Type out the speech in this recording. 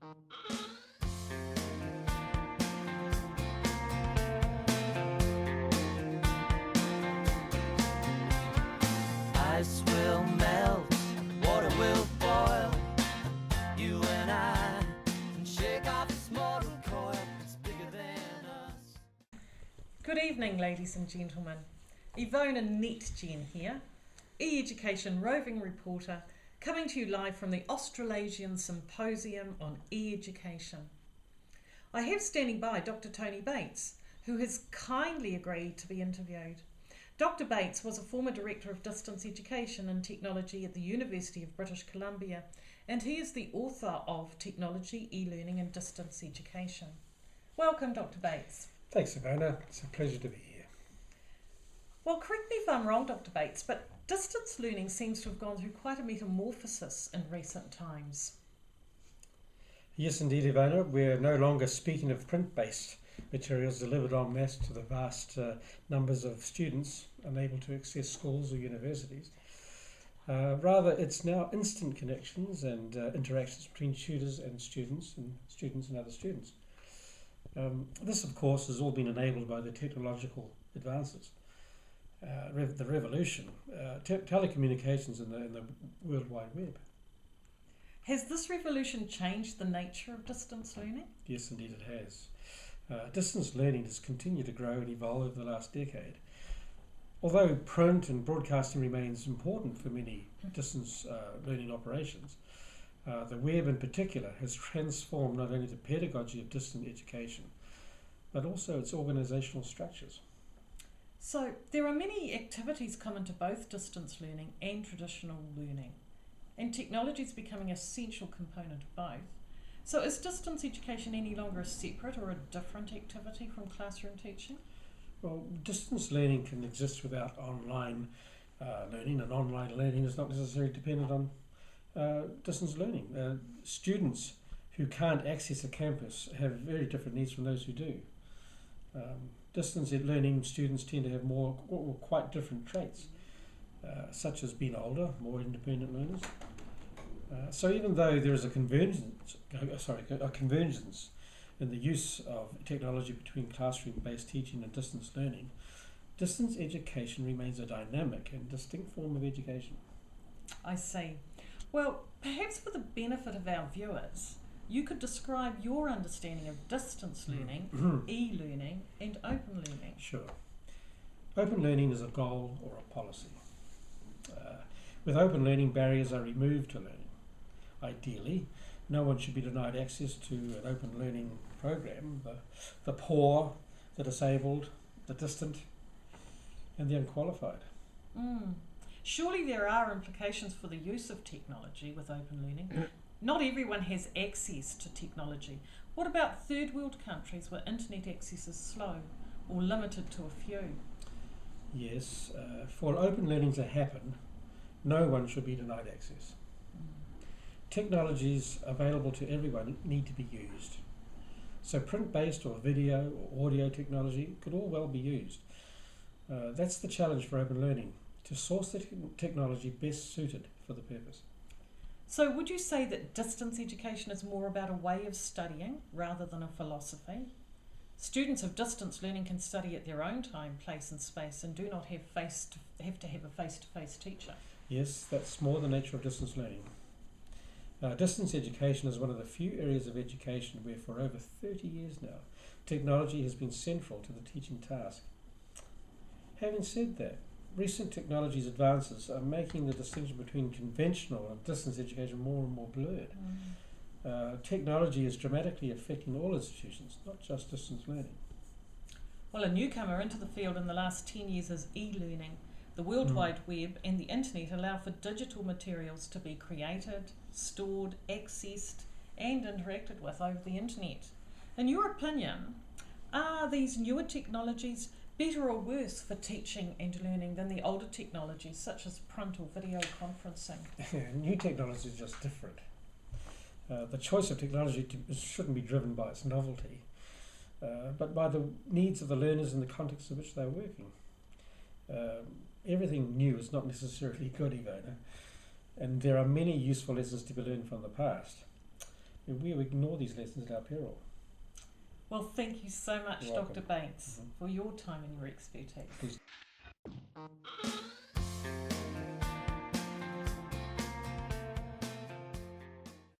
Ice will melt, water will boil. You and I can shake off this mortal coil. It's bigger than us. Good evening, ladies and gentlemen. Ivona Netgen here, Eeducation roving reporter, coming to you live from the Australasian Symposium on Eeducation. I have standing by Dr. Tony Bates, who has kindly agreed to be interviewed. Dr. Bates was a former Director of Distance Education and Technology at the University of British Columbia, and he is the author of Technology, E-Learning and Distance Education. Welcome, Dr. Bates. Thanks, Ivona. It's a pleasure to be here. Well, correct me if I'm wrong, Dr. Bates, but distance learning seems to have gone through quite a metamorphosis in recent times. Yes, indeed, Ivona. We're no longer speaking of print-based materials delivered en masse to the vast numbers of students unable to access schools or universities. Rather, it's now instant connections and interactions between tutors and students and other students. This, of course, has all been enabled by the technological advances. The revolution, telecommunications and the World Wide Web. Has this revolution changed the nature of distance learning? Yes, indeed it has. Distance learning has continued to grow and evolve over the last decade. Although print and broadcasting remains important for many distance learning operations, the web in particular has transformed not only the pedagogy of distant education, but also its organisational structures. So there are many activities common to both distance learning and traditional learning, and technology is becoming an essential component of both. So is distance education any longer a separate or a different activity from classroom teaching? Well, distance learning can exist without online learning, and online learning is not necessarily dependent on distance learning. Students who can't access a campus have very different needs from those who do. Distance learning students tend to have more or quite different traits, such as being older, more independent learners. So even though there is a convergence in the use of technology between classroom-based teaching and distance learning, distance education remains a dynamic and distinct form of education. I see. Well, perhaps for the benefit of our viewers, you could describe your understanding of distance learning, e-learning and open learning. Sure. Open learning is a goal or a policy. With open learning, barriers are removed to learning. Ideally, no one should be denied access to an open learning program. The poor, the disabled, the distant, and the unqualified. Surely there are implications for the use of technology with open learning. Not everyone has access to technology. What about third world countries where internet access is slow or limited to a few? Yes, for open learning to happen, no one should be denied access. Technologies available to everyone need to be used. So print-based or video or audio technology could all well be used. That's the challenge for open learning, to source the technology best suited for the purpose. So would you say that distance education is more about a way of studying rather than a philosophy? Students of distance learning can study at their own time, place and space and do not have to have a face-to-face teacher. Yes, that's more the nature of distance learning. Distance education is one of the few areas of education where for over 30 years now, technology has been central to the teaching task. Having said that, recent technology's advances are making the distinction between conventional and distance education more and more blurred. Technology is dramatically affecting all institutions, not just distance learning. Well, a newcomer into the field in the last 10 years is e-learning. The World Wide Web and the internet allow for digital materials to be created, stored, accessed and interacted with over the internet. In your opinion, are these newer technologies better or worse for teaching and learning than the older technologies such as print or video conferencing? New technology is just different. The choice of technology shouldn't be driven by its novelty, but by the needs of the learners in the context in which they're working. Everything new is not necessarily good, Ivona, and there are many useful lessons to be learned from the past. we ignore these lessons at our peril. Well, thank you so much, You're Dr. welcome. Banks, for your time and your expertise. Please.